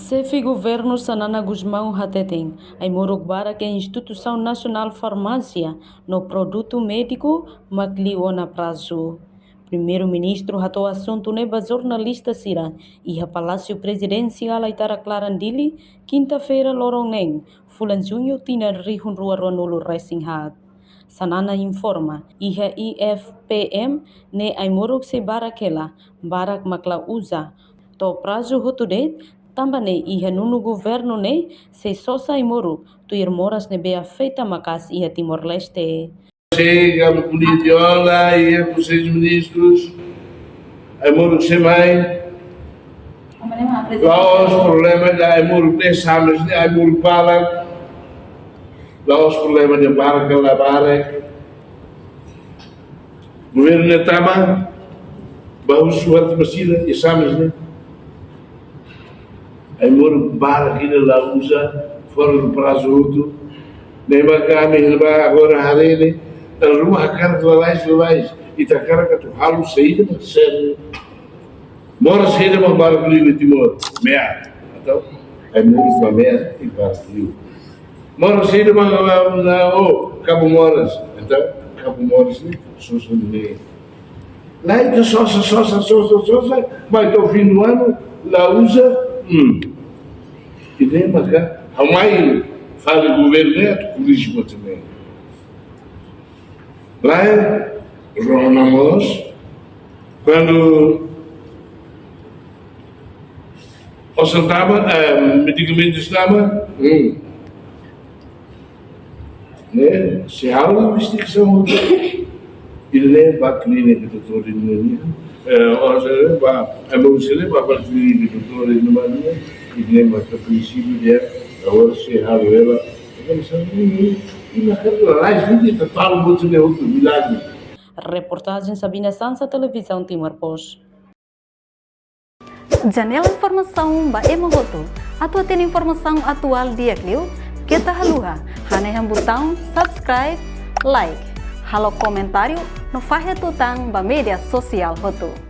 Chefe Governo Sanana Guzmão Hateteng, ai Morogara que é Instituição Nacional Farmácia no produto médico Macliona prazo. Primeiro-ministro ratou assunto neba jornalista Sira e a Palácio Presidencial Aitara Clarandili, quinta-feira Loroneng, Fulan Junho Tina Rihun Ruaronulu Racing Sanana informa, iha IFPM ne ai Morog se barakela, barak makla usa, to prazo hotudet, também iha nunu governo ne se sosa imoro tuir moras ne bea feita macas iha Timor-Leste. Chega a Polidiola e a vocês ministros, a Moro Semai, lá os problemas da Moro Tessamas, da Moro Pala, lá os problemas da Barca, da Barca, governo da Tama, baú suatu masida e Samas, né? A Moro Barca ainda lá usa, fora do prazo outro, nem bacana, agora harene. Rumah akan lelais ita karaka tu halu saída mas sério mora saída mas barco livre timor mea atau é muito mea e barco mora saída mas Cabo Moras então Cabo Moras né só de lá então só mas ao fim do ano lá usa e nem maca a mãe fala governo é turismo também. Lá Ronamos, quando o sentava, medicamento estava, né? Se há uma investigação, ele leva a clínica do doutor Indonésia, ou seja, a moça leva para a clínica do doutor Indonésia, e leva para o princípio de agora se há ela, Reportagem Sabina Sansa, Televisão Timor-Post. Janela informação ba Emohoto. Atua tem informação atual dia Clio. Kita haluha. Haneham botão subscribe, like. Halo comentário no Fahia Tutang ba media sosial Hoto.